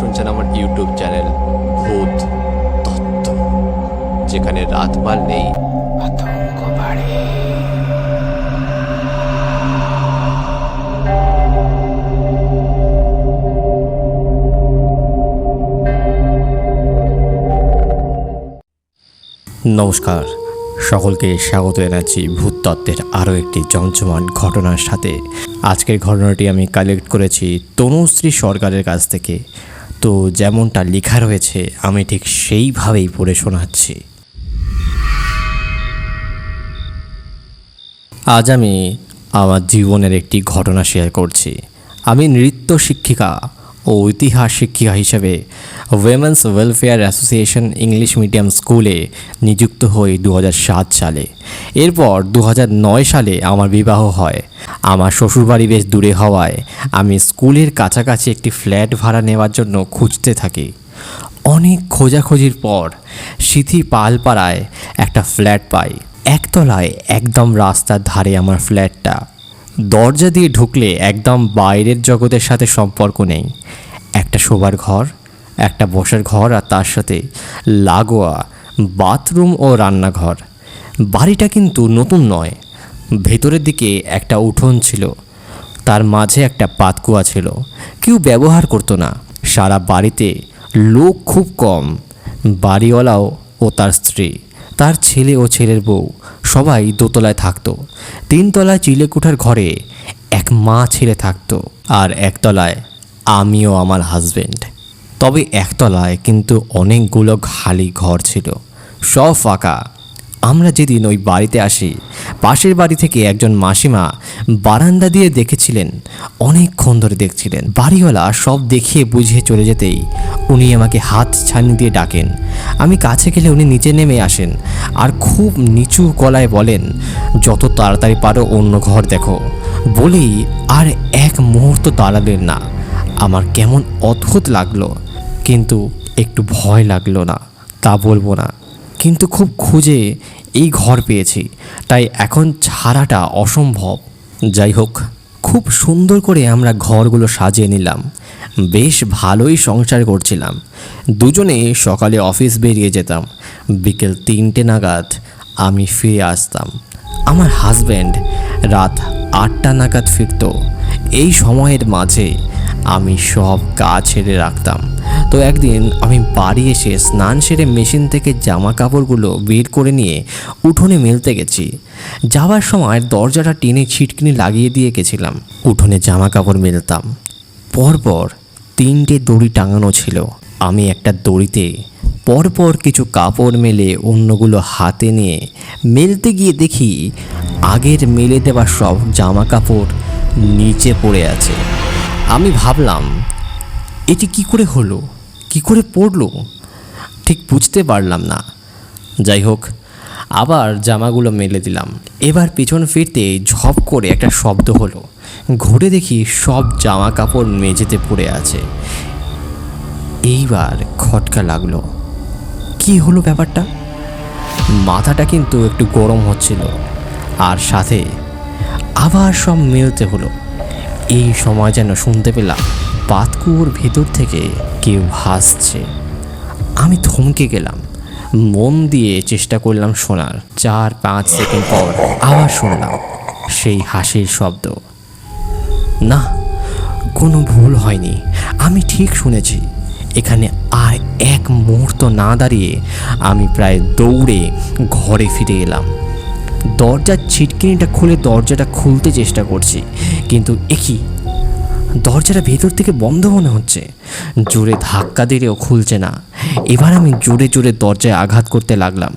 শুনছেন আমার YouTube channel ভূত তত্ত্ব, যেখানে রাতপাল নেই, আতঙ্ক বাড়ে। নমস্কার, সকলকে স্বাগত জানাচ্ছি ভূত তত্ত্বের আরও একটি জমজমাট ঘটনার সাথে। আজকের ঘটনাটি আমি কালেক্ট করেছি তনুশ্রী সরকারের কাছ থেকে। তো যেমনটা লেখা রয়েছে আমি ঠিক সেইভাবেই পড়ে শোনাচ্ছি। আজ আমি আমার জীবনের একটি ঘটনা শেয়ার করছি। আমি নৃত্য শিক্ষিকা ও ইতিহাস শিক্ষিকা হিসেবে women's welfare association English medium স্কুলে নিযুক্ত হই 2007 সালে। এরপর 2009 সালে আমার বিবাহ হয়। আমার শ্বশুরবাড়ি বেশ দূরে হওয়ায় আমি স্কুলের কাছাকাছি একটি ফ্ল্যাট ভাড়া নেওয়ার জন্য খুঁজতে থাকি। অনেক খোঁজাখুঁজির পর সিথি পালপাড়ায় একটা ফ্ল্যাট পাই। একতলায়, একদম রাস্তার ধারে আমার ফ্ল্যাটটা। দরজা দিয়ে ঢুকলে একদম বাইরের জগতের সাথে সম্পর্ক নেই। একটা শোবার ঘর, একটা বসার ঘর, আর তার সাথে লাগোয়া বাথরুম ও রান্নাঘর। বাড়িটা কিন্তু নতুন নয়। ভেতরের দিকে একটা উঠোন ছিল, তার মাঝে একটা পাতকুয়া ছিল। কেউ ব্যবহার করতো না। সারা বাড়িতে লোক খুব কম। বাড়িওয়ালাও ও তার স্ত্রী, তার ছেলে ও ছেলের বউ সবাই দোতলায় থাকতো। 3 তলায় চিলেকোঠার ঘরে এক মা ছেলে থাকতো, আর একতলায় আমিও আমার হাজবেন্ড। তবে একতলায় কিন্তু অনেকগুলো খালি ঘর ছিল, সব ফাঁকা। আমরা যেদিন ওই বাড়িতে আসি, পাশের বাড়ি থেকে একজন মাসিমা বারান্দা দিয়ে দেখেছিলেন। অনেকক্ষণ ধরে দেখছিলেন। বাড়িওয়ালা সব দেখিয়ে বুঝিয়ে চলে যেতেই উনি আমাকে হাত ছানি দিয়ে ডাকেন। আমি কাছে গেলে উনি নিচে নেমে আসেন আর খুব নিচু গলায় বলেন, যত তাড়াতাড়ি পারো অন্য ঘর দেখো। বলেই আর এক মুহূর্ত দাঁড়ালেন না। আমার কেমন অদ্ভুত লাগলো, কিন্তু একটু ভয় লাগলো না, তা বলবো না। কিন্তু খুব খুঁজে এই ঘর পেয়েছি, তাই এখন ছাড়াটা অসম্ভব। যাই হোক, খুব সুন্দর করে আমরা ঘরগুলো সাজিয়ে নিলাম। বেশ ভালোই সংসার করছিলাম। দুজনে সকালে অফিস বেরিয়ে যেতাম, বিকেল 3টে নাগাদ আমি ফিরে আসতাম। আমার হাজব্যান্ড রাত 8টা নাগাদ ফিরত। এই সময়ের মাঝে আমি সব কাজ ছেড়ে রাখতাম। তো একদিন আমি বাড়ি এসে স্নান সেরে মেশিন থেকে জামা কাপড়গুলো বের করে নিয়ে উঠোনে মেলতে গেছি। যাওয়ার সময় দরজাটা টেনে ছিটকিনি লাগিয়ে দিয়ে গেছিলাম। উঠোনে জামা কাপড় মেলতাম। পরপর 3টে দড়ি টাঙানো ছিল। আমি একটা দড়িতে পরপর কিছু কাপড় মেলে অন্যগুলো হাতে নিয়ে মেলতে গিয়ে দেখি আগের মেলে দেওয়া সব জামা কাপড় নিচে পড়ে আছে। আমি ভাবলাম, এটি কি করে হলো, কি করে পড়লো, ঠিক বুঝতে পারলাম না। যাই হোক, আবার জামাগুলো মেলে দিলাম। এবার পিছন ফিরতে ঝপ করে একটা শব্দ হলো। ঘুরে দেখি সব জামা কাপড় মেঝেতে পড়ে আছে। এইবার খটকা লাগলো, কি হলো ব্যাপারটা। মাথাটা কিন্তু একটু গরম হচ্ছিল, আর সাথে আবার সব মেলতে হলো। এই সময় যেন শুনতে পেলাম পাতকুয়োর ভেতর থেকে কেউ হাসছে। আমি থমকে গেলাম। মন দিয়ে চেষ্টা করলাম শোনার। 4-5 সেকেন্ড পর আবার শুনলাম সেই হাসির শব্দ। না, কোনো ভুল হয়নি, আমি ঠিক শুনেছি। এখানে আর এক মুহূর্ত না দাঁড়িয়ে আমি প্রায় দৌড়ে ঘরে ফিরে এলাম। দরজার ছিটকিনিটা খুলে দরজাটা খুলতে চেষ্টা করছি, কিন্তু একই দরজাটা ভেতর থেকে বন্ধ মনে হচ্ছে। জোরে ধাক্কা দিলেও খুলছে না। এবার আমি জোরে জোরে দরজায় আঘাত করতে লাগলাম,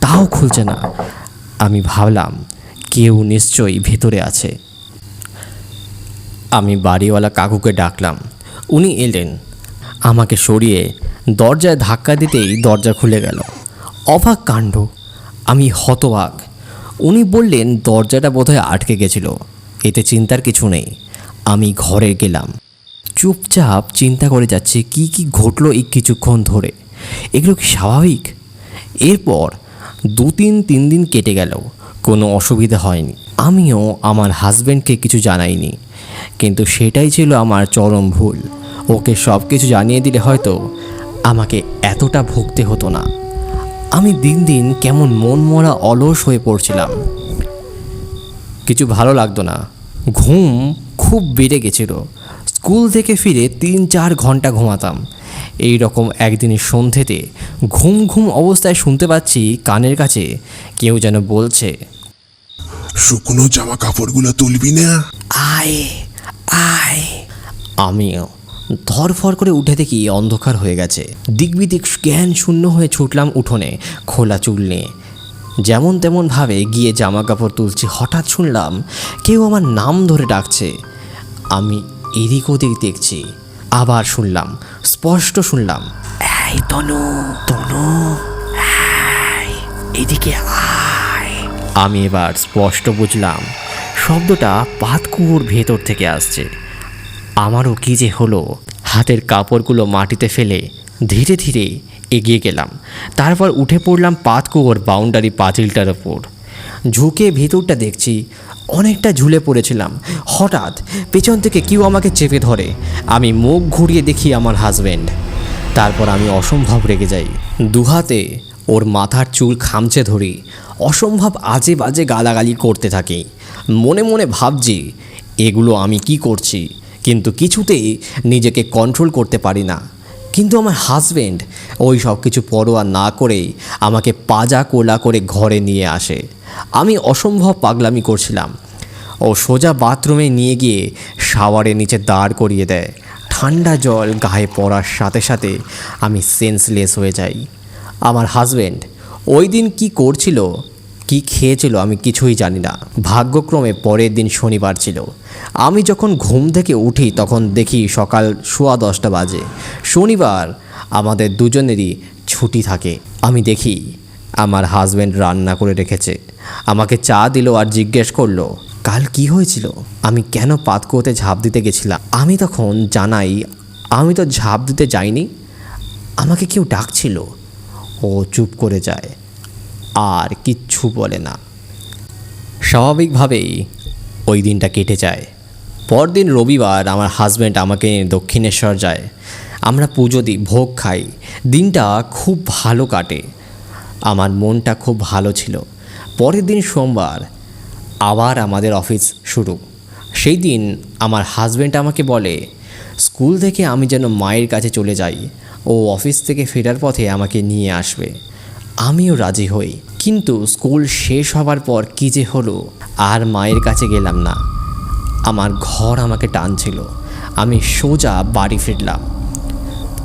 তাও খুলছে না। আমি ভাবলাম কেউ নিশ্চয়ই ভেতরে আছে। আমি বাড়িওয়ালা কাকুকে ডাকলাম। উনি এলেন, আমাকে সরিয়ে দরজায় ধাক্কা দিতেই দরজা খুলে গেল। অবাক কাণ্ড, আমি হতবাক। উনি বললেন দরজাটা বোধহয় আটকে গেছিল, এতে চিন্তার কিছু নেই। আমি ঘরে গেলাম। চুপচাপ চিন্তা করে যাচ্ছি কি কি ঘটলো এই কিছুক্ষণ ধরে, এগুলো কি স্বাভাবিক। এরপর 2-3 দিন কেটে গেল, কোনো অসুবিধা হয়নি। আমিও আমার হাজব্যান্ডকে কিছু জানাইনি, কিন্তু সেটাই ছিল আমার চরম ভুল। ওকে সব কিছু জানিয়ে দিলে হয়তো আমাকে এতটা ভুগতে হতো না। আমি দিন দিন কেমন মনমরা অলস হয়ে পড়ছিলাম, কিছু ভালো লাগতো না। ঘুম খুব বেড়ে গেছিল। স্কুল থেকে ফিরে 3-4 ঘন্টা ঘুমাতাম। এই রকম একদিনের সন্ধ্যেতে ঘুম ঘুম অবস্থায় শুনতে পাচ্ছি কানের কাছে কেউ যেন বলছে, শুকনো জামা কাপড়গুলো তুলবি না? আয় আয়। আমিও ধরফর করে উঠে দেখি অন্ধকার হয়ে গেছে। দিকবিদিক জ্ঞান শূন্য হয়ে ছুটলাম উঠোনে খোলা চুল নিয়ে। যেমন তেমনভাবে গিয়ে জামা কাপড় তুলছি, হঠাৎ শুনলাম কেউ আমার নাম ধরে ডাকছে। আমি এদিক ওদিক দেখছি, আবার শুনলাম, স্পষ্ট শুনলাম, এই তনু, তনু, এদিকে আয়। আমি এবার স্পষ্ট বুঝলাম শব্দটা পাতকুয়োর ভেতর থেকে আসছে। আমারও কী যে হলো, হাতের কাপড়গুলো মাটিতে ফেলে ধীরে ধীরে এগিয়ে গেলাম। তারপর উঠে পড়লাম পাতকুয়োর বাউন্ডারি পাঁচিলটার ওপর। ঝুঁকে ভেতরটা দেখছি, অনেকটা ঝুলে পড়েছিলাম। হঠাৎ পেছন থেকে কেউ আমাকে চেপে ধরে। আমি মুখ ঘুরিয়ে দেখি আমার হাজব্যান্ড। তারপর আমি অসম্ভব রেগে যাই, দুহাতে ওর মাথার চুল খামচে ধরি, অসম্ভব আজে বাজে গালাগালি করতে থাকি। মনে মনে ভাবছি এগুলো আমি কি করছি, কিন্তু কিছুতেই নিজেকে কন্ট্রোল করতে পারি না। কিন্তু আমার হাজব্যান্ড ওই সব কিছু পরোয়া না করেই আমাকে পাজা কোলা করে ঘরে নিয়ে আসে। আমি অসম্ভব পাগলামি করছিলাম। ও সোজা বাথরুমে নিয়ে গিয়ে শাওয়ারের নিচে দাঁড় করিয়ে দেয়। ঠান্ডা জল গায়ে পড়ার সাথে সাথে আমি সেন্সলেস হয়ে যাই। আমার হাজব্যান্ড ওই দিন কী করছিল, কি খেয়েছিল আমি কিছুই জানি না। ভাগ্যক্রমে পরের দিন শনিবার ছিল। আমি যখন ঘুম থেকে উঠি তখন দেখি সকাল 10:15 বাজে। শনিবার আমাদের দুজনেরই ছুটি থাকে। আমি দেখি আমার হাজব্যান্ড রান্না করে রেখেছে। আমাকে চা দিল আর জিজ্ঞেস করলো কাল কি হয়েছিল, আমি কেন পাতকুয়োতে ঝাঁপ দিতে গেছিলাম। আমি তখন জানাই আমি তো ঝাঁপ দিতে যাইনি, আমাকে কেউ ডাকছিল। ও চুপ করে যায়, আর কিচ্ছু বলে না। স্বাভাবিকভাবেই ওই দিনটা কেটে যায়। পরদিন রবিবার আমার হাজব্যান্ড আমাকে নিয়ে দক্ষিণেশ্বর যায়। আমরা পুজো দিই, ভোগ খাই। দিনটা খুব ভালো কাটে, আমার মনটা খুব ভালো ছিল। পরের দিন সোমবার, আবার আমাদের অফিস শুরু। সেই দিন আমার হাজব্যান্ড আমাকে বলে স্কুল থেকে আমি যেন মায়ের কাছে চলে যাই, ও অফিস থেকে ফেরার পথে আমাকে নিয়ে আসবে। আমিও রাজি হই, কিন্তু স্কুল শেষ হবার পর কী যে হলো, আর মায়ের কাছে গেলাম না। আমার ঘর আমাকে টানছিল। আমি সোজা বাড়ি ফিরলাম।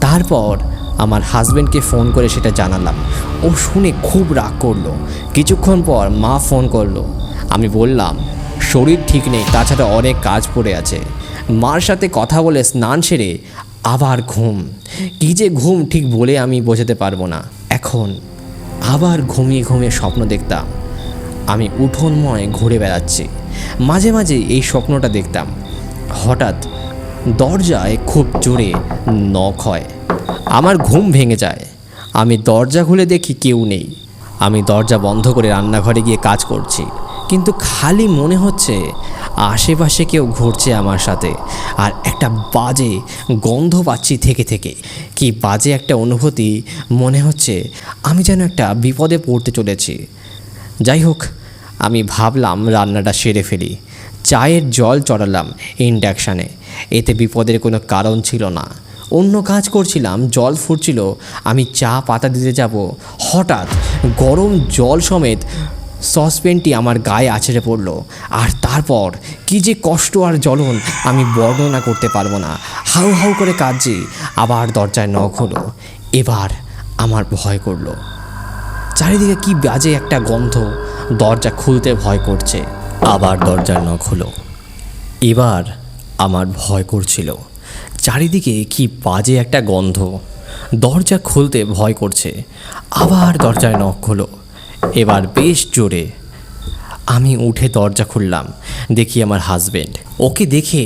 তারপর আমার হাজব্যান্ডকে ফোন করে সেটা জানালাম। ও শুনে খুব রাগ করলো। কিছুক্ষণ পর মা ফোন করলো। আমি বললাম শরীর ঠিক নেই, তাছাড়া অনেক কাজ পড়ে আছে। মার সাথে কথা বলে স্নান সেরে আবার ঘুম। কী যে ঘুম ঠিক বলে আমি বোঝাতে পারবো না। এখন আবার ঘুমিয়ে ঘুমিয়ে স্বপ্ন দেখতাম আমি উঠোনময় ঘুরে বেড়াচ্ছি। মাঝে মাঝে এই স্বপ্নটা দেখতাম। হঠাৎ দরজায় খুব জোরে নক হয়। আমার ঘুম ভেঙে যায়। আমি দরজা খুলে দেখি কেউ নেই। আমি দরজা বন্ধ করে রান্নাঘরে গিয়ে কাজ করছি, কিন্তু খালি মনে হচ্ছে আশেপাশে কেউ ঘুরছে আমার সাথে, আর একটা বাজে গন্ধ পাচ্ছি থেকে থেকে। কি বাজে একটা অনুভূতি, মনে হচ্ছে আমি যেন একটা বিপদে পড়তে চলেছি। যাই হোক, আমি ভাবলাম রান্নাটা সেরে ফেলি। চায়ের জল চড়ালাম ইন্ডাকশানে, এতে বিপদের কোনো কারণ ছিল না। অন্য কাজ করছিলাম, জল ফুটছিল, আমি চা পাতা দিতে যাব, হঠাৎ গরম জল সমেত সসপ্যানটি আমার গায়ে আছড়ে পড়ল। আর তারপর কী যে কষ্ট আর জ্বলন আমি বর্ণনা করতে পারবো না। হাউ হাউ করে কাঁদছি। আবার দরজায় নখ হলো। এবার আমার ভয় করলো। চারিদিকে কি বাজে একটা গন্ধ, দরজা খুলতে ভয় করছে। আবার দরজার নখ হলো। এবার আমার ভয় করছিল। চারিদিকে কি বাজে একটা গন্ধ, দরজা খুলতে ভয় করছে। আবার দরজায় নখ হলো, এবার বেশ জোরে। আমি উঠে দরজা খুললাম, দেখি আমার হাজব্যান্ড। ওকে দেখে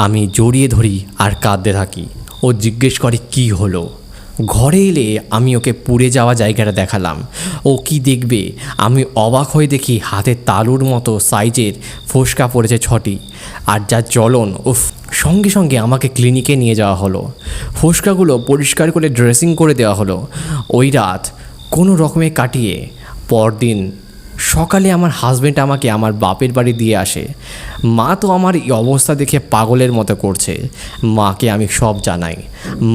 আমি জড়িয়ে ধরি আর কাঁদতে থাকি। ও জিজ্ঞেস করে কি হলো। ঘরে এলে আমি ওকে পুড়ে যাওয়া জায়গাটা দেখালাম। ও কি দেখবে, আমি অবাক হয়ে দেখি হাতে তালুর মতো সাইজের ফোসকা পড়েছে 6টি, আর যা জ্বলন! উফ! সঙ্গে সঙ্গে আমাকে ক্লিনিকে নিয়ে যাওয়া হলো। ফোসকাগুলো পরিষ্কার করে ড্রেসিং করে দেওয়া হলো। ওই রাত কোনো রকমে কাটিয়ে পরদিন সকালে আমার হাজব্যান্ড আমাকে আমার বাপের বাড়ি দিয়ে আসে। মা তো আমার এই অবস্থা দেখে পাগলের মতো করছে। মাকে আমি সব জানাই।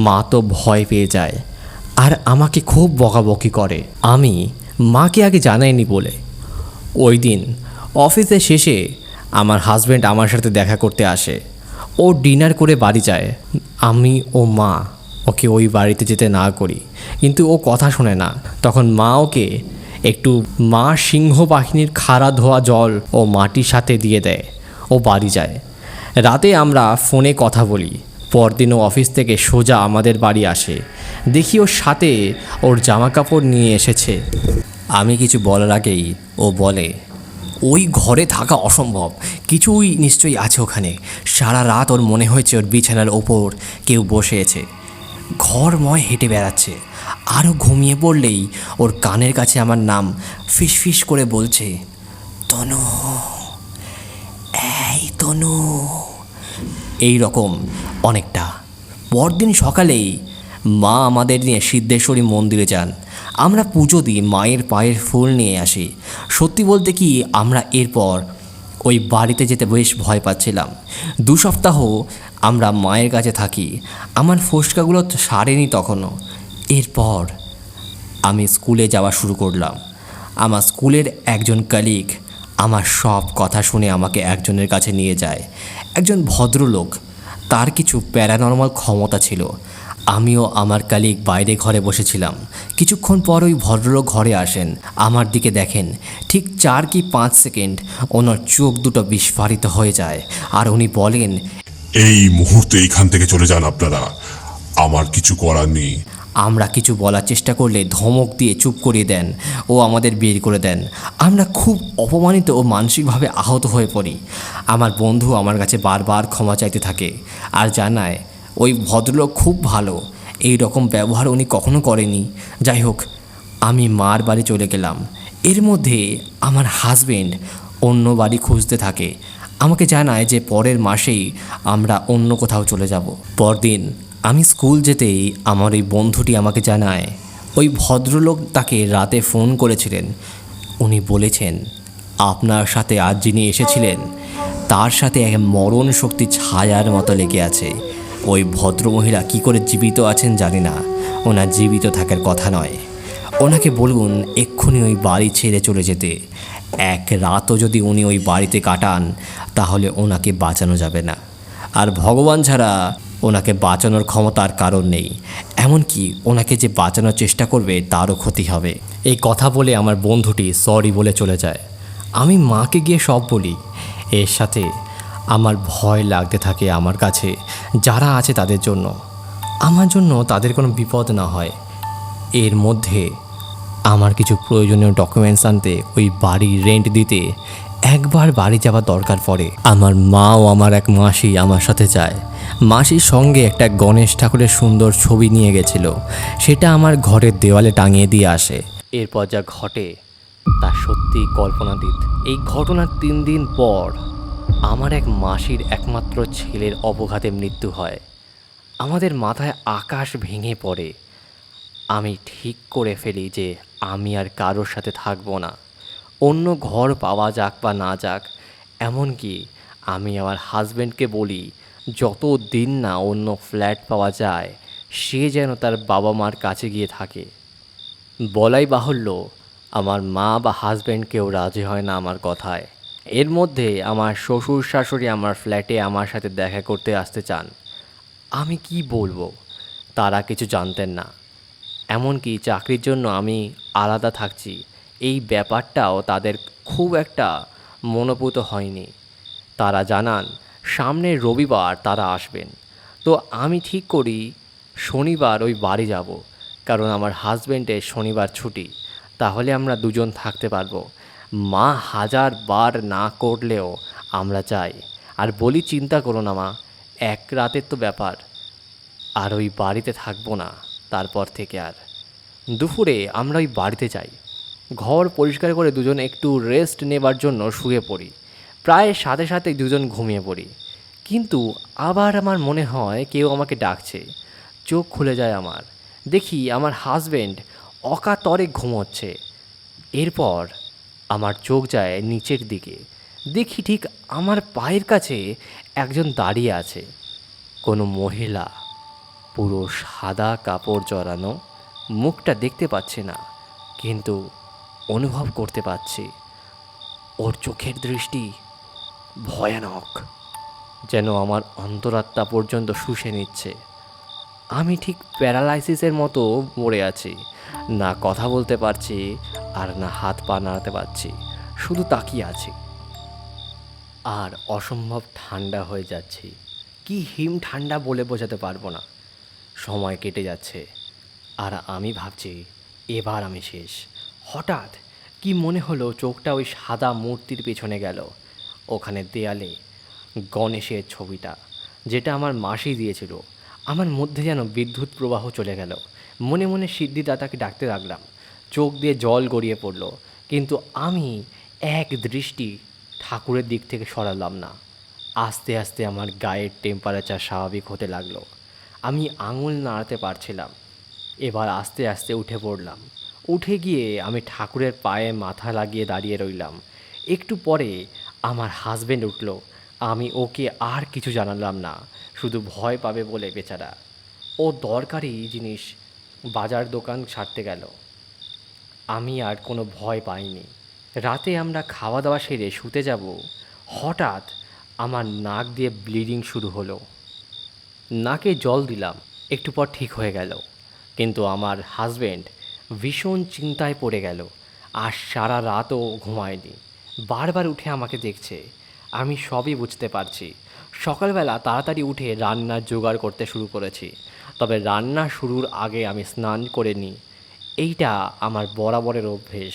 মা তো ভয় পেয়ে যায় আর আমাকে খুব বকাবকি করে। আমি মাকে আগে জানাইনি বলে। ওই দিন অফিসের শেষে আমার হাজব্যান্ড আমার সাথে দেখা করতে আসে। ও ডিনার করে বাড়ি যায়। আমি ও মা ওকে ওই বাড়িতে যেতে না করি, কিন্তু ও কথা শোনে না। তখন মা ওকে একটু মা সিংহ বাহিনীর খাড়া ধোয়া জল ও মাটির সাথে দিয়ে দেয়। ও বাড়ি যায়। রাতে আমরা ফোনে কথা বলি। পরদিন ও অফিস থেকে সোজা আমাদের বাড়ি আসে। দেখি ওর সাথে ওর জামা কাপড় নিয়ে এসেছে। আমি কিছু বলার আগেই ও বলে, ওই ঘরে থাকা অসম্ভব, কিছুই নিশ্চয়ই আছে ওখানে। সারা রাত ওর মনে হয়েছে ওর বিছানার ওপর কেউ বসে আছে, ঘরময় হেঁটে বেড়াচ্ছে। আরও ঘুমিয়ে পড়লেই ওর কানের কাছে আমার নাম ফিসফিস করে বলছে, তনু, এই তনু, এই রকম অনেকটা। পরদিন সকালেই মা আমাদের নিয়ে সিদ্ধেশ্বরী মন্দিরে যান। আমরা পুজো দিই, মায়ের পায়ের ফুল নিয়ে আসি। সত্যি বলতে কি, আমরা এরপর ওই বাড়িতে যেতে বেশ ভয় পাচ্ছিলাম। 2 সপ্তাহ আমরা মায়ের কাছে থাকি। আমার ফোসকাগুলো সারেনি তখনও। এরপর আমি স্কুলে যাওয়া শুরু করলাম। আমার স্কুলের একজন কলিগ আমার সব কথা শুনে আমাকে একজনের কাছে নিয়ে যায়। একজন ভদ্রলোক, তার কিছু প্যারানর্মাল ক্ষমতা ছিল। আমিও আমার কলিগ বাইরে ঘরে বসেছিলাম। কিছুক্ষণ পর ওই ভদ্রলোক ঘরে আসেন, আমার দিকে দেখেন। ঠিক 4 কি 5 সেকেন্ড ওনার চোখ দুটো বিস্ফারিত হয়ে যায়, আর উনি বলেন, এই মুহূর্তে এখান থেকে চলে যান আপনারা, আমার কিছু করার নেই। আমরা কিছু বলার চেষ্টা করলে ধমক দিয়ে চুপ করিয়ে দেন ও আমাদের বের করে দেন। আমরা খুব অপমানিত ও মানসিকভাবে আহত হয়ে পড়ি। আমার বন্ধু আমার কাছে বারবার ক্ষমা চাইতে থাকে আর জানায় ওই ভদ্রলোক খুব ভালো, এই রকম ব্যবহার উনি কখনো করেনি। যাই হোক, আমি মার বাড়ি চলে গেলাম। এর মধ্যে আমার হাজবেন্ড অন্য বাড়ি খুঁজতে থাকে। আমাকে জানায় যে পরের মাসেই আমরা অন্য কোথাও চলে যাব। পরদিন আমি স্কুল যেতেই আমার ওই বন্ধুটি আমাকে জানায় ওই ভদ্রলোক তাকে রাতে ফোন করেছিলেন। উনি বলেছেন, আপনার সাথে আজ যিনি এসেছিলেন তার সাথে এক মরণ শক্তি ছায়ার মতো লেগে আছে। ওই ভদ্রমহিলা কী করে জীবিত আছেন জানি না, ওনার জীবিত থাকার কথা নয়। ওনাকে বলুন এক্ষুনি ওই বাড়ি ছেড়ে চলে যেতে। এক রাতও যদি উনি ওই বাড়িতে কাটান তাহলে ওনাকে বাঁচানো যাবে না, আর ভগবান ছাড়া ওনাকে বাঁচানোর ক্ষমতার কারণ নেই। এমনকি ওনাকে যে বাঁচানোর চেষ্টা করবে তারও ক্ষতি হবে। এই কথা বলে আমার বন্ধুটি সরি বলে চলে যায়। আমি মাকে গিয়ে সব বলি। এর সাথে আমার ভয় লাগতে থাকে আমার কাছে যারা আছে তাদের জন্য, আমার জন্য তাদের কোনো বিপদ না হয়। এর মধ্যে আমার কিছু প্রয়োজনীয় ডকুমেন্টস আনতে ওই বাড়ির রেন্ট দিতে একবার বাড়ি যাওয়ার দরকার পড়ে। আমার মা ও আমার এক মাসি আমার সাথে যায়। মাসির সঙ্গে একটা গণেশ ঠাকুরের সুন্দর ছবি নিয়ে গেছিল, সেটা আমার ঘরের দেওয়ালে টাঙিয়ে দিয়ে আসে। এরপর যা ঘটে তা সত্যি কল্পনাতীত। এই ঘটনার 3 দিন পর আমার এক মাসির একমাত্র ছেলের অপঘাতে মৃত্যু হয়। আমাদের মাথায় আকাশ ভেঙে পড়ে। আমি ঠিক করে ফেলি যে আমি আর কারোর সাথে থাকবো না, অন্য ঘর পাওয়া যাক বা না যাক। এমনকি আমি আমার হাজব্যান্ডকে বলি যত দিন না অন্য ফ্ল্যাট পাওয়া যায় সে যেন তার বাবা মার কাছে গিয়ে থাকে। বলাই বাহুল্য, আমার মা বা হাজব্যান্ড কেউ রাজি হয় না আমার কথায়। এর মধ্যে আমার শ্বশুর শাশুড়ি আমার ফ্ল্যাটে আমার সাথে দেখা করতে আসতে চান। আমি কি বলবো, তারা কিছু জানতেন না। এমনকি চাকরির জন্য আমি আলাদা থাকছি এই ব্যাপারটাও তাদের খুব একটা মনোপুত হয়নি। তারা জানান সামনের রবিবার তারা আসবেন। তো আমি ঠিক করি শনিবার ওই বাড়ি যাব, কারণ আমার হাজব্যান্ডের শনিবার ছুটি, তাহলে আমরা দুজন থাকতে পারবো। মা 1000 বার না করলেও আমরা যাই আর বলি, চিন্তা করো না মা, এক রাতের তো ব্যাপার, আর ওই বাড়িতে থাকবো না, তারপর থেকে আর দুপুরে আমরা ওই বাড়িতে যাই। ঘর পরিষ্কার করে দুজন একটু রেস্ট নেবার জন্য শুয়ে পড়ি। প্রায় সাথে সাথে দুজন ঘুমিয়ে পড়ি, কিন্তু আবার আমার মনে হয় কেউ আমাকে ডাকছে। চোখ খুলে যায় আমার, দেখি আমার হাজবেন্ড অকাতরে ঘুমোচ্ছে। এরপর আমার চোখ যায় নিচের দিকে, দেখি ঠিক আমার পায়ের কাছে একজন দাঁড়িয়ে আছে। কোনো মহিলা, পুরো সাদা কাপড় জড়ানো, মুখটা দেখতে পাচ্ছি না, কিন্তু অনুভব করতে পারছি ওর চোখের দৃষ্টি ভয়ানক, যেন আমার অন্তরাত্মা পর্যন্ত শুষে নিচ্ছে। আমি ঠিক প্যারালাইসিসের মতো মরে আছি, না কথা বলতে পারছি আর না হাত পা নাড়াতে পারছি, শুধু তাকিয়ে আছি। আর অসম্ভব ঠান্ডা হয়ে যাচ্ছি, কি হিম ঠান্ডা বলে বোঝাতে পারবো না। সময় কেটে যাচ্ছে আর আমি ভাবছি এবার আমি শেষ। হঠাৎ কি মনে হলো চোখটা ওই সাদা মূর্তির পেছনে গেল। ওখানে দেয়ালে গণেশের ছবিটা, যেটা আমার মাসি দিয়েছিল। আমার মধ্যে যেন বিদ্যুৎ প্রবাহ চলে গেল। মনে মনে সিদ্ধিদাতাকে ডাকতে লাগলাম। চোখ দিয়ে জল গড়িয়ে পড়ল, কিন্তু আমি এক দৃষ্টি ঠাকুরের দিক থেকে সরালাম না। আস্তে আস্তে আমার গায়ের টেম্পারেচার স্বাভাবিক হতে লাগলো। আমি আঙুল নাড়াতে পারছিলাম। এবার আস্তে আস্তে উঠে পড়লাম। উঠে গিয়ে আমি ঠাকুরের পায়ে মাথা লাগিয়ে দাঁড়িয়ে রইলাম। একটু পরে আমার হাজবেন্ড উঠল। আমি ওকে আর কিছু জানালাম না, শুধু ভয় পাবে বলে বেচারা। ও দরকারি জিনিস বাজার দোকান ছাড়তে গেল। আমি আর কোনো ভয় পাইনি। রাতে আমরা খাওয়া দাওয়া সেরে শুতে যাব, হঠাৎ আমার নাক দিয়ে ব্লিডিং শুরু হলো। নাকে জল দিলাম, একটু পর ঠিক হয়ে গেল। কিন্তু আমার হাজবেন্ড ভীষণ চিন্তায় পড়ে গেল আর সারা রাতও ঘুমায়নি। বারবার উঠে আমাকে দেখছে। আমি সবই বুঝতে পারছি। সকালবেলা তাড়াতাড়ি উঠে রান্নার জোগাড় করতে শুরু করেছি। তবে রান্না শুরুর আগে আমি স্নান করে নিই। এইটা আমার বরাবরের অভ্যেস।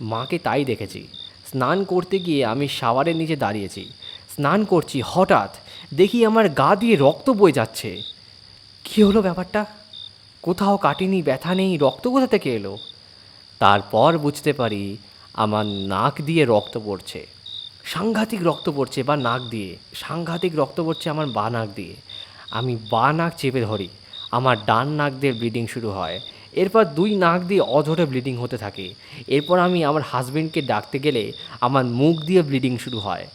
মাকে তাই দেখেছি। স্নান করতে গিয়ে আমি শাওয়ারের নিচে দাঁড়িয়েছি, স্নান করছি, হঠাৎ দেখি আমার গা দিয়ে রক্ত বয়ে যাচ্ছে। কী হলো ব্যাপারটা? কোথাও কাটেনি, ব্যথা নেই, রক্ত কোথা থেকে এলো? তারপর বুঝতে পারি আমার নাক দিয়ে রক্ত পড়ছে। সাংঘাতিক রক্ত পড়ছে, বা নাক দিয়ে সাংঘাতিক রক্ত পড়ছে আমার বা নাক দিয়ে। আমি বা নাক চেপে ধরি। আমার ডান নাক দিয়ে ব্লিডিং শুরু হয়। এরপর দুই নাক দিয়ে অঝরে ব্লিডিং হতে থাকে। এরপর আমি আমার হাজবেন্ডকে ডাকতে গেলে আমার মুখ দিয়ে ব্লিডিং শুরু হয়।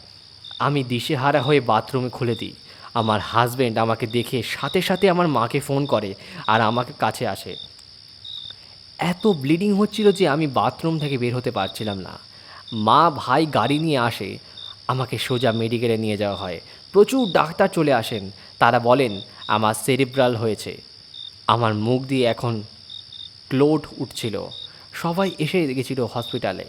আমি দিশেহারা হয়ে বাথরুমে খুলে দিই। আমার হাজবেন্ড আমাকে দেখে সাথে সাথে আমার মাকে ফোন করে আর আমাকে কাছে আসে। এত ব্লিডিং হচ্ছিল যে আমি বাথরুম থেকে বের হতে পারছিলাম না। মা ভাই গাড়ি নিয়ে আসে, আমাকে সোজা মেডিকেলে নিয়ে যাওয়া হয়। প্রচুর ডাক্তার চলে আসেন, তারা বলেন আমার সেরিব্রাল হয়েছে। আমার মুখ দিয়ে এখন ক্লোট উঠছিল। সবাই এসে গেছিল হসপিটালে,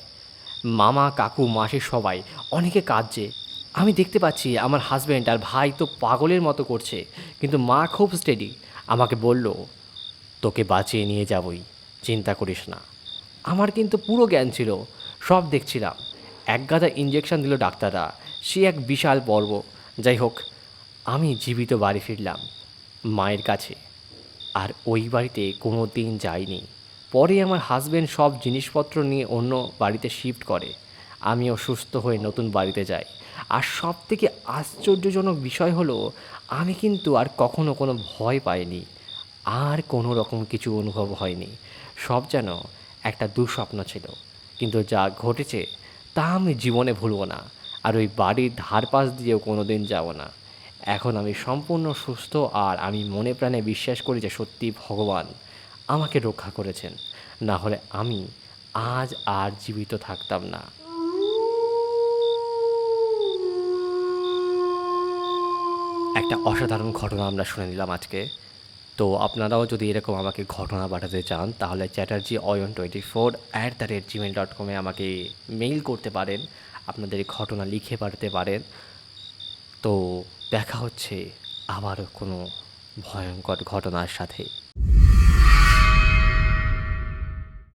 মামা কাকু মাসি সবাই, অনেকে কাঁদছে। আমি দেখতে পাচ্ছি আমার হাজব্যান্ড আর ভাই তো পাগলের মতো করছে, কিন্তু মা খুব স্টেডি। আমাকে বলল, তোকে বাঁচিয়ে নিয়ে যাবই, চিন্তা করিস না। আমার কিন্তু পুরো জ্ঞান ছিল, সব দেখছিলাম। এক গাদা ইঞ্জেকশন দিল ডাক্তাররা, সে এক বিশাল পর্ব। যাই হোক, আমি জীবিত বাড়ি ফিরলাম মায়ের কাছে। আর ওই বাড়িতে কোনো দিন যাইনি। পরে আমার হাজব্যান্ড সব জিনিসপত্র নিয়ে অন্য বাড়িতে শিফট করে। আমিও সুস্থ হয়ে নতুন বাড়িতে যাই। আর সব থেকে আশ্চর্যজনক বিষয় হলো, আমি কিন্তু আর কখনো কোনো ভয় পাইনি, আর কোনো রকম কিছু অনুভব হয়নি। সব যেন একটা দুঃস্বপ্ন ছিল, কিন্তু যা ঘটেছে তা আমি জীবনে ভুলব না। আর ওই বাড়ির ধারপাশ দিয়েও কোনো দিন যাব না। এখন আমি সম্পূর্ণ সুস্থ, আর আমি মনে প্রাণে বিশ্বাস করি যে সত্যি ভগবান আমাকে রক্ষা করেছেন, না হলে আমি আজ আর জীবিত থাকতাম না। একটা অসাধারণ ঘটনা আমরা শুনে নিলাম আজকে। তো আপনারাও যদি এরকম আমাকে ঘটনা পাঠাতে চান, তাহলে chatterjee24@gmail.com-এ আমাকে মেইল করতে পারেন, আপনাদের এই ঘটনা লিখে পাঠাতে পারেন। তো দেখা হচ্ছে আবারও কোনো ভয়ঙ্কর ঘটনার সাথে।